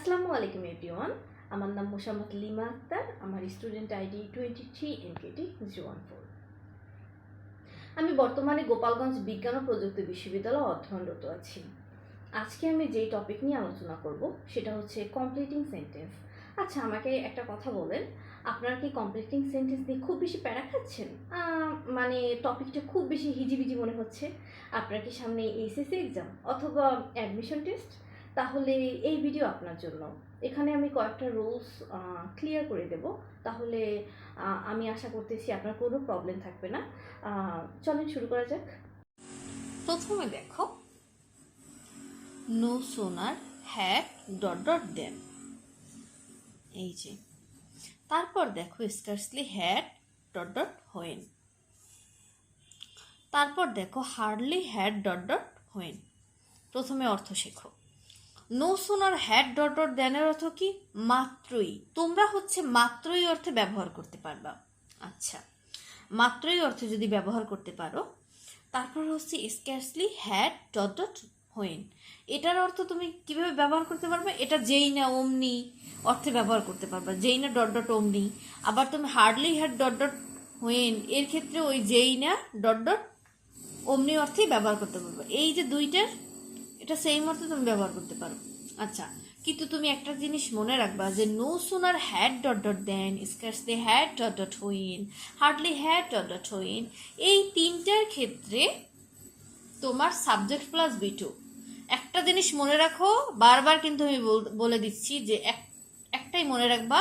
আসসালামু আলাইকুম এভরিওয়ান। আমার নাম মোসাম্মদ লিমা আক্তার। আমার স্টুডেন্ট আইডি 23NKT014। আমি বর্তমানে গোপালগঞ্জ বিজ্ঞান ও প্রযুক্তি বিশ্ববিদ্যালয়ে অধ্যয়নরত আছি। আজকে আমি যেই টপিক নিয়ে আলোচনা করব সেটা হচ্ছে কমপ্লিটিং সেন্টেন্স। আচ্ছা, আমাকে একটা কথা বলেন, আপনারা কি কমপ্লিটিং সেন্টেন্স নিয়ে খুব বেশি প্যারা খাচ্ছেন? মানে টপিকটা খুব বেশি হিজিবিজি মনে হচ্ছে? আপনার কি সামনে এইচএসসি এক্সাম অথবা অ্যাডমিশন টেস্ট? তাহলে এই ভিডিও আপনার জন্য। এখানে আমি কয়েকটা রুলস ক্লিয়ার করে দেব, তাহলে আমি আশা করতেছি আপনার কোনো প্রবলেম থাকবে না। চলেন শুরু করা যাক। প্রথমে দেখো, no sooner had dot dot দেন, এই যে। তারপর দেখো scarcely had dot dot when. তারপর দেখো hardly had dot dot when. প্রথমে অর্থ শেখো। No sooner had dot dot দেনের অর্থ কি? মাত্রই। তোমরা হচ্ছে মাত্রই অর্থে ব্যবহার করতে পারবা। আচ্ছা, মাত্রই অর্থে যদি ব্যবহার করতে পারো, তারপর হচ্ছে স্ক্যার্সলি হ্যাড ডট ডট হোয়েন। এটার অর্থ তুমি কিভাবে ব্যবহার করতে পারবে? এটা যেই না অমনি অর্থে ব্যবহার করতে পারবা, যেই না ডট ডট অমনি। আবার তুমি hardly had dot dot when এর ক্ষেত্রে ওই যেই না ডট ডট অমনি অর্থেই ব্যবহার করতে পারবে। এই যে দুইটার এটা সেম অর্থে তুমি ব্যবহার করতে পারো। আচ্ছা, কিন্তু তুমি একটা জিনিস মনে রাখবা যে no sooner had dot dot then, scarcely had dot dot when, hardly had dot dot when, এই তিনটার ক্ষেত্রে তোমার সাবজেক্ট প্লাস বি2। একটা জিনিস মনে রাখো, বারবার কিন্তু আমি বলে দিচ্ছি যে একটাই মনে রাখবা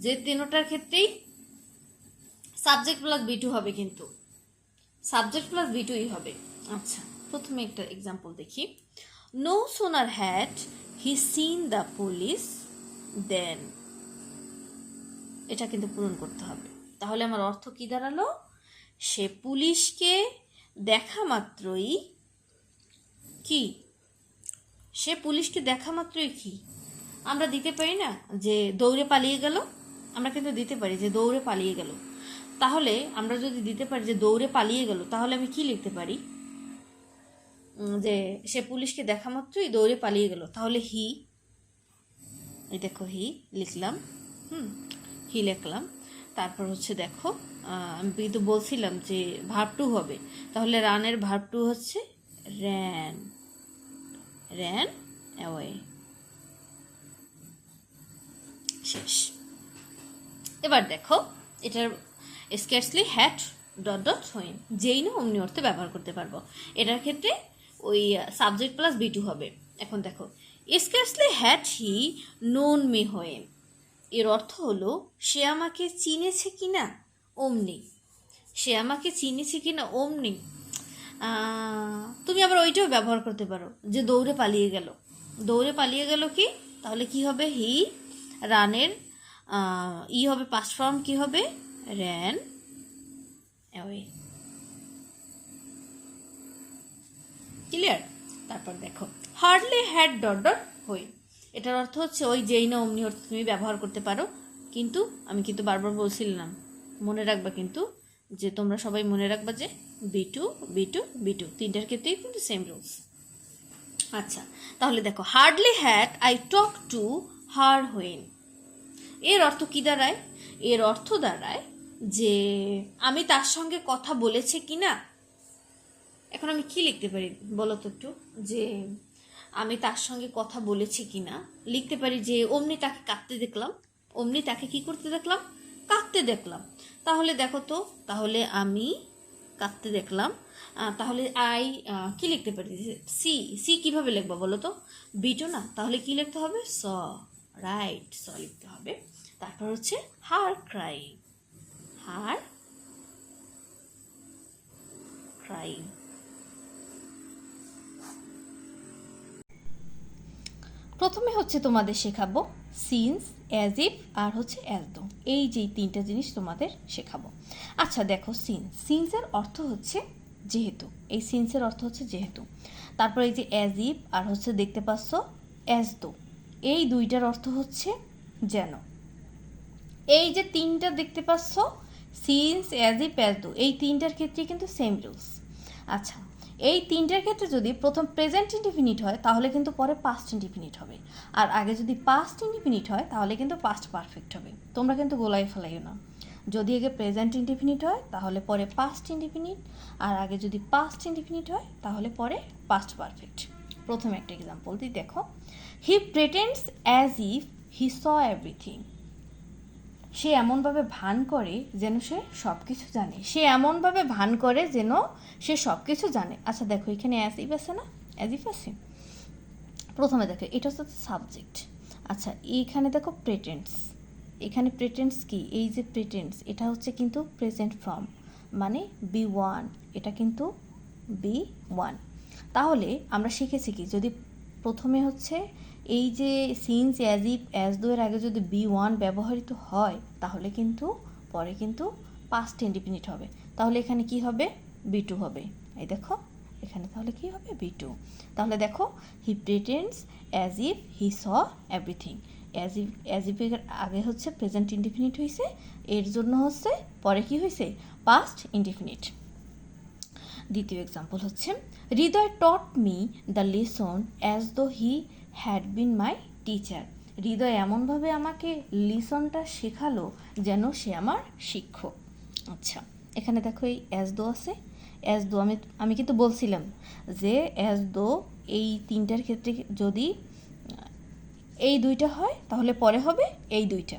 যে তিনটার ক্ষেত্রেই সাবজেক্ট প্লাস বি2 হবে, কিন্তু সাবজেক্ট প্লাস বি2ই হবে। আচ্ছা, প্রথমে একটা এক্সাম্পল দেখি। No sooner had he seen the police than. এটা কিন্তু পূরণ করতে হবে। তাহলে আমার অর্থ কি দাঁড়ালো? সে পুলিশকে দেখা মাত্রই কি? সে পুলিশকে দেখা মাত্রই কি? আমরা দিতে পারি না যে দৌড়ে পালিয়ে গেল, আমরা কিন্তু দিতে পারি যে দৌড়ে পালিয়ে গেল। তাহলে আমরা যদি দিতে পারি যে দৌড়ে পালিয়ে গেল, তাহলে আমি কি লিখতে পারি? যে সে পুলিশকে দেখা মাত্রই দৌড়ে পালিয়ে গেল, তাহলে হি, এই দেখো হি লিখলাম, হি লিখলাম। তারপর হচ্ছে দেখো, আমি কিন্তু বলছিলাম যে ভার্ব টু হবে, তাহলে রানের ভার্ব টু হচ্ছে র্যান, র্যান অ্যাওয়ে। শেষ। এবার দেখো, এটার scarcely had dot dot when, যেই না অমনি অর্থে ব্যবহার করতে পারবো। এটার ক্ষেত্রে ওই সাবজেক্ট প্লাস বি2 হবে। এখন দেখো, scarcely had he known me when, এর অর্থ হলো সে আমাকে চিনেছে কিনা অমনি। সে আমাকে চিনেছে কিনা অমনি। তুমি আবার ওইটাও ব্যবহার করতে পারো যে দৌড়ে পালিয়ে গেল। দৌড়ে পালিয়ে গেল কি? তাহলে কি হবে? হি, রানের ই হবে পাস্ট ফর্ম, কি হবে? Ran away. ক্লিয়ার? তারপর দেখো, hardly had dot dot when. এটার অর্থ হচ্ছে ওই যেই না অমনি অর্থ তুমি ব্যবহার করতে পারো, কিন্তু আমি কিন্তু বারবার বলছিলাম, মনে রাখবা কিন্তু যে তোমরা সবাই মনে রাখবা যে বি2 বি2 বি2 তিনটার ক্ষেত্রেই কিন্তু সেম রুলস। আচ্ছা, তাহলে দেখো, hardly had I talk to her when. এর অর্থ কি দাঁড়ায়? এর অর্থ দাঁড়ায় যে আমি তার সঙ্গে কথা বলেছি কিনা। এখন আমি কি লিখতে পারি বলো তো একটু? যে আমি তার সঙ্গে কথা বলেছি কিনা লিখতে পারি যে অমনি তাকে কাঁদতে দেখলাম, অমনি তাকে কি করতে দেখলাম? কাঁদতে দেখলাম। তাহলে দেখো তো, তাহলে আমি কাঁদতে দেখলাম, তাহলে আই কি লিখতে পারি? সি। সি কিভাবে লিখবো বলো তো? বি2 না, তাহলে কি লিখতে হবে? স, রাইট, স লিখতে হবে। তারপর হচ্ছে হার ক্রাইং, হার ক্রাইং। প্রথমে হচ্ছে তোমাদের শেখাবো সিন্স, অ্যাজ ইফ আর হচ্ছে অ্যাজ দো, এই যে তিনটা জিনিস তোমাদের শেখাবো। আচ্ছা দেখো, সিন্সের অর্থ হচ্ছে যেহেতু, এই সিন্সের অর্থ হচ্ছে যেহেতু। তারপর এই যে অ্যাজ ইফ আর হচ্ছে দেখতে পাচ্ছ অ্যাজ দো, এই দুইটার অর্থ হচ্ছে যেন। এই যে তিনটা দেখতে পাচ্ছ, since, as if, as though, এই তিনটার ক্ষেত্রে কিন্তু সেম রুলস। আচ্ছা, এই তিনটার ক্ষেত্রে যদি প্রথম প্রেজেন্ট ইনডিফিনিট হয় তাহলে কিন্তু পরে পাস্ট ইনডিফিনিট হবে, আর আগে যদি পাস্ট ইনডিফিনিট হয় তাহলে কিন্তু পাস্ট পারফেক্ট হবে। তোমরা কিন্তু গোলাই ফেলাইও না। যদি আগে প্রেজেন্ট ইনডিফিনিট হয় তাহলে পরে পাস্ট ইনডিফিনিট, আর আগে যদি পাস্ট ইনডিফিনিট হয় তাহলে পরে পাস্ট পারফেক্ট। প্রথম একটা এক্সাম্পল দিই, দেখো। He pretends as if he saw everything. সে এমনভাবে ভান করে যেন সে সব কিছু জানে। সে এমনভাবে ভান করে যেন সে সব কিছু জানে। আচ্ছা দেখো, এখানে অ্যাজ ইফ আছে না, অ্যাজ ইফ আছে। প্রথমে দেখো, এটা হচ্ছে সাবজেক্ট। আচ্ছা, এইখানে দেখো প্রেটেন্ডস। এখানে প্রেটেন্ডস কি, এই যে প্রেটেন্ডস, এটা হচ্ছে কিন্তু প্রেজেন্ট ফর্ম, মানে বি ওয়ান, এটা কিন্তু বি ওয়ান। তাহলে আমরা শিখেছি কি, যদি প্রথমে হচ্ছে এই যে since, as if, as though এর আগে যদি বি ওয়ান ব্যবহৃত হয় তাহলে কিন্তু পরে কিন্তু পাস্ট ইনডিফিনিট হবে। তাহলে এখানে কি হবে, বি টু হবে। এই দেখো এখানে তাহলে কি হবে, বি টু। তাহলে দেখো, he pretends as if he saw everything. As if এর আগে হচ্ছে প্রেজেন্ট ইনডিফিনিট হয়েছে, এর জন্য হচ্ছে পরে কি হয়েছে, পাস্ট ইনডিফিনিট। দ্বিতীয় এক্সাম্পল হচ্ছে, Hriday taught me the lesson as though he had been my teacher. হৃদয় এমনভাবে আমাকে লিসনটা শেখালো যেন সে আমার শিক্ষক। আচ্ছা, এখানে দেখো এই অ্যাজ দো আছে। অ্যাজ দো আমি কিন্তু বলছিলাম যে অ্যাজ দো এই তিনটার ক্ষেত্রে যদি এই দুইটা হয় তাহলে পরে হবে এই দুইটা।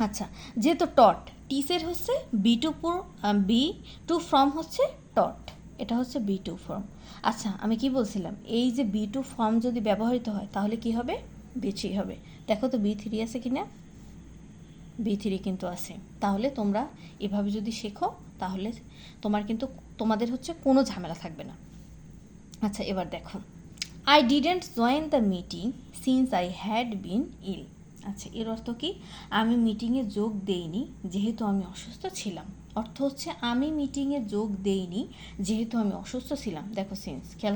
আচ্ছা, যেহেতু টট, টিসের হচ্ছে বি টু ফর্ম হচ্ছে টট, এটা হচ্ছে বি টু ফর্ম। আচ্ছা, আমি কি বলছিলাম, এই যে বি টু ফর্ম যদি ব্যবহৃত হয় তাহলে কি হবে, বি থ্রি হবে। দেখো তো বি থ্রি আছে কি না, বি থ্রি কিন্তু আছে। তাহলে তোমরা এভাবে যদি শেখো তাহলে তোমাদের হচ্ছে কোনো ঝামেলা থাকবে না। আচ্ছা, এবার দেখো, I didn't join the meeting since I had been ill. আচ্ছা, এর অর্থ কি, আমি মিটিংয়ে যোগ দেইনি যেহেতু আমি অসুস্থ ছিলাম। অর্থ হচ্ছে আমি মিটিংয়ে যোগ দেইনি যেহেতু আমি অসুস্থ ছিলাম। দেখো সিন্স, খেয়াল